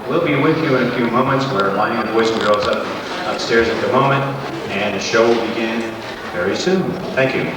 We'll be with you in a few moments. We're lining the boys and girls up upstairs at the moment, and the show will begin very soon. Thank you.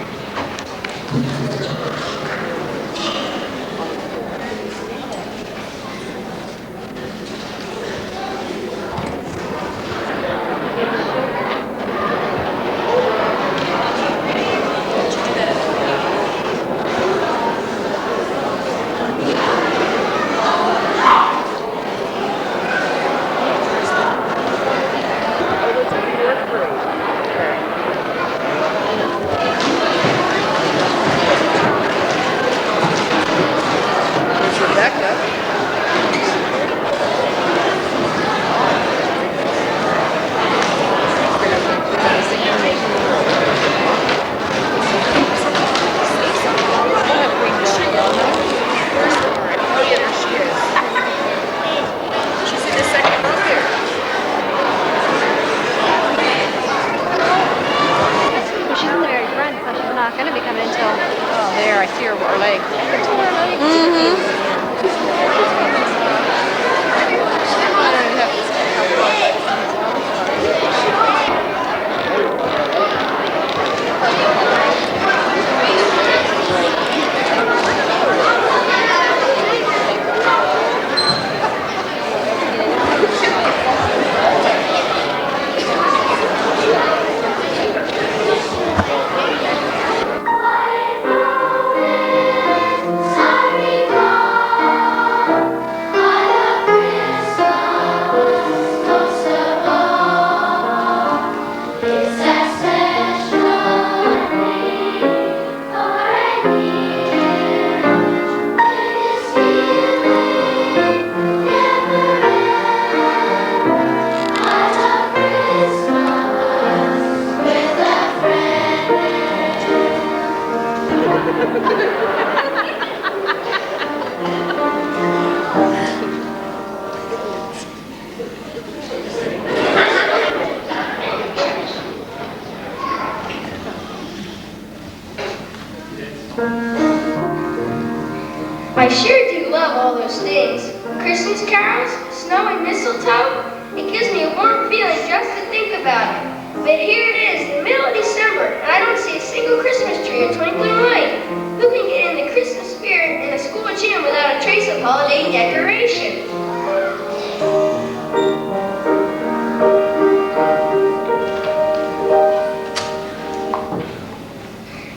I sure do love all those things. Christmas carols, snow and mistletoe. It gives me a warm feeling just to think about it. But here it is, the middle of December, and I don't see a single Christmas tree or twinkling light. Who can get in the Christmas spirit in a school gym without a trace of holiday decoration?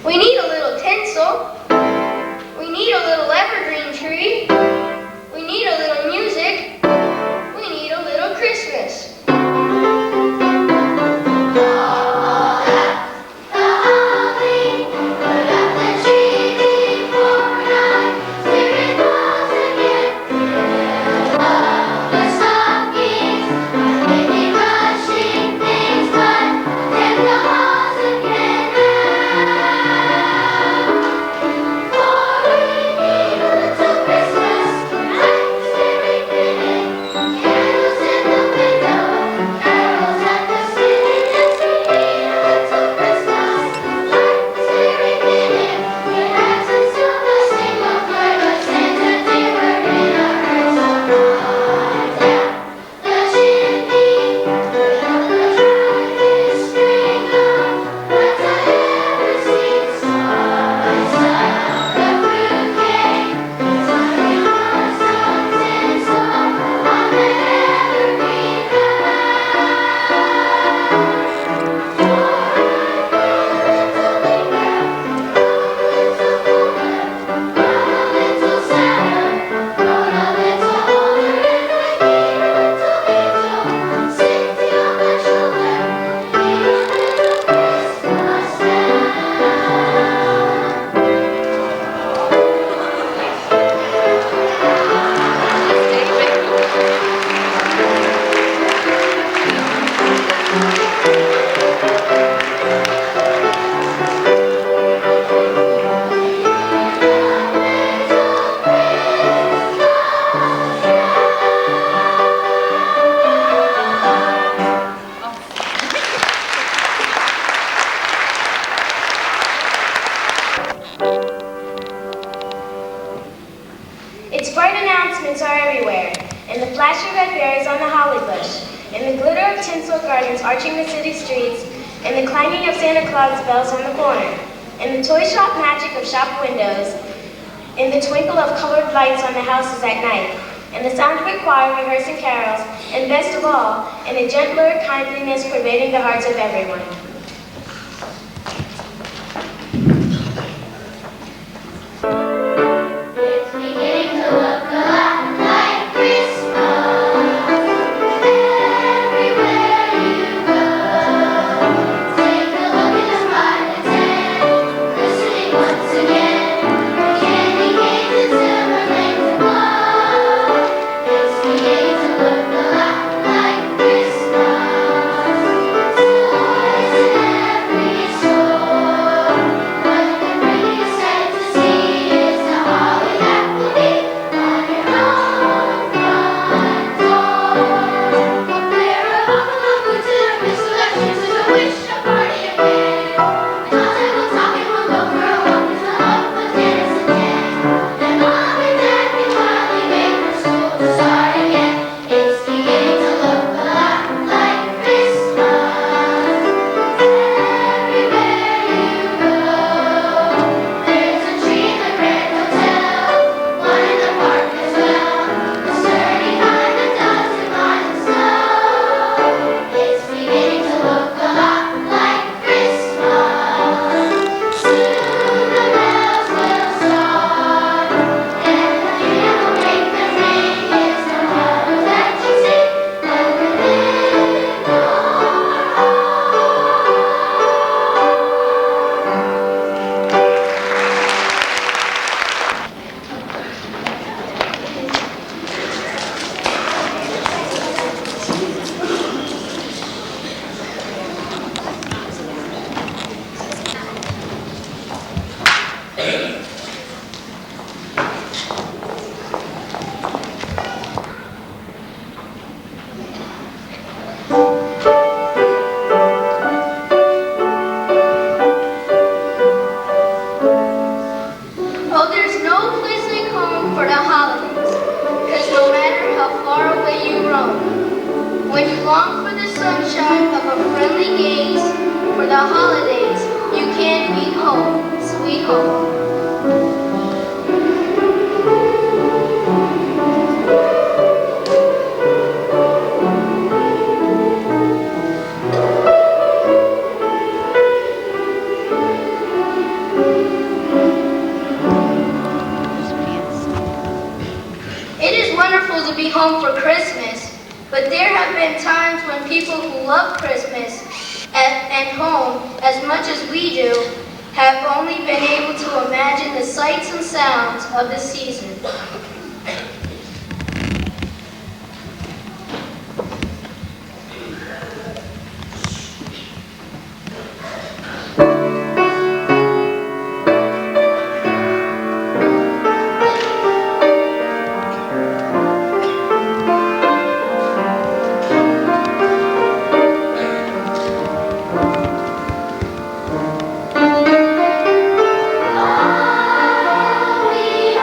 We need a little tinsel. We need a little evergreen tree. We need a little music. We need a little Christmas. dash of red berries on the holly bush, and the glitter of tinsel gardens arching the city streets, and the clanging of Santa Claus bells on the corner, and the toy shop magic of shop windows, and the twinkle of colored lights on the houses at night, and the sound of a choir rehearsing carols, and best of all, and a gentler kindliness pervading the hearts of everyone. It's beginning to look a lot like Christmas. Everywhere you go, take a look at the spotted tent, listening once again. Candy canes and silver lanes aglow. It's beginning to look a lot like Christmas. Toys in every store. What the prettiest sight to see is the holly that will be on your own front door. A pair of buffalo boots and a whistle that shoots like a wish, a party of men. The concert will talk and we'll go for a walk in the love of Dennis and Jen. And Mom and Dad can finally make for school to start again. It's beginning to look a lot like Christmas. Everywhere you go, there's a tree in the Grand Hotel, one in the park as well, a sturdy kind that doesn't mind the snow. It's beginning to look a lot like Christmas. Soon the bells will start, and the tree will make them ring. It's the carols that you sing when we live in your Oh, there's no place like home for the holidays, because no matter how far away you roam, when you long for the sunshine of a friendly gaze, for the holidays, you can't beat home, sweet home. It is wonderful to be home for Christmas, but there have been times when people who love Christmas and home as much as we do have only been able to imagine the sights and sounds of the season. Holly,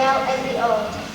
well as the old.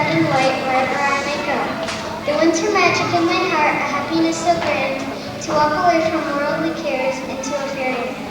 red and white wherever I may go. The winter magic in my heart, a happiness so grand, to walk away from worldly cares into a fairyland.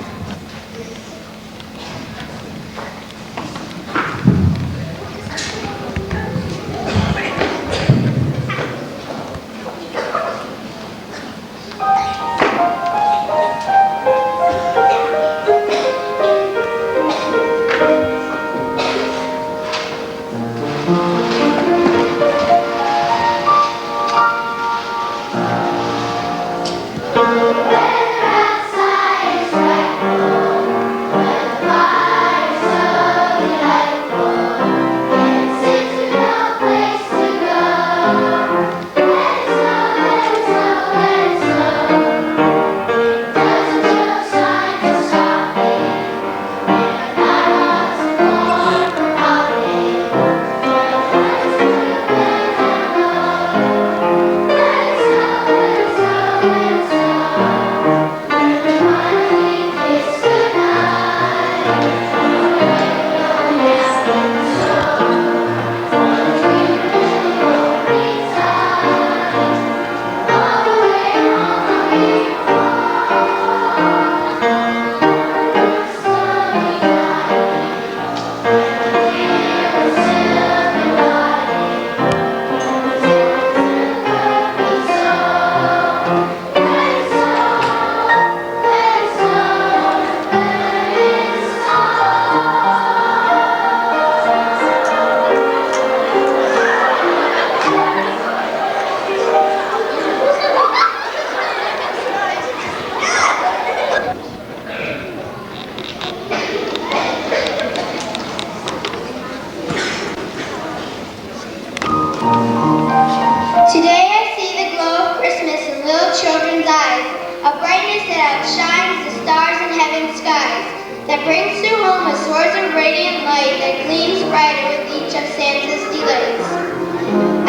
Today I see the glow of Christmas in little children's eyes, a brightness that outshines the stars in heaven's skies, that brings to home a source of radiant light that gleams brighter with each of Santa's delights.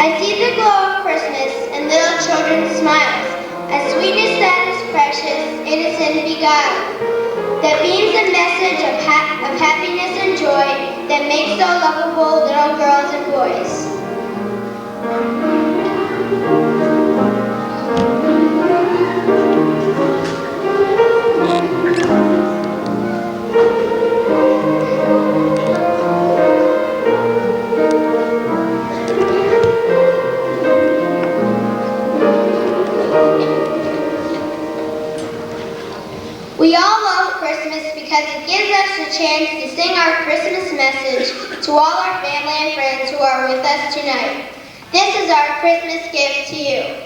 I see the glow of Christmas in little children's smiles, a sweetness that is precious, innocent, beguiled, that beams a message of happiness and joy that makes so lovable little girls and boys. We all love Christmas because it gives us a chance to sing our Christmas message to all our family and friends who are with us tonight. This is our Christmas gift to you.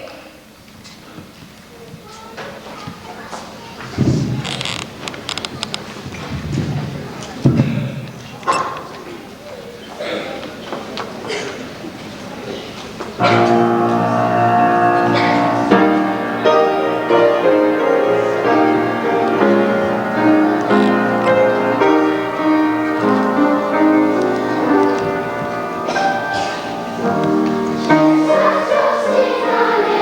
Trusting on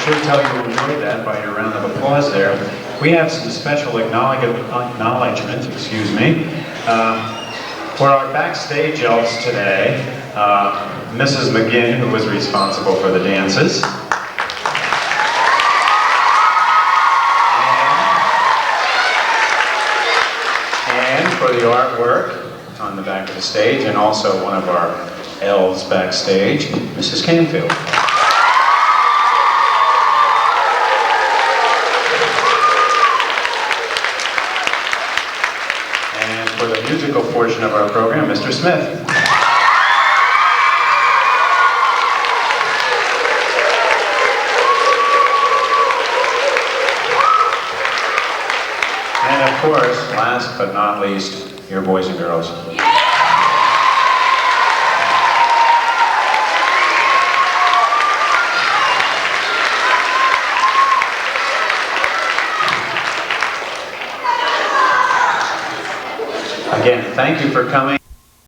sure tell you enjoyed that by your round of applause there. We have some special acknowledgement, for our backstage elves today. Mrs. McGinn, who was responsible for the dances. And for the artwork on the back of the stage, and also one of our elves backstage, Mrs. Canfield. And for the musical portion of our program, Mr. Smith. And of course, last but not least, your boys and girls. Again, thank you for coming.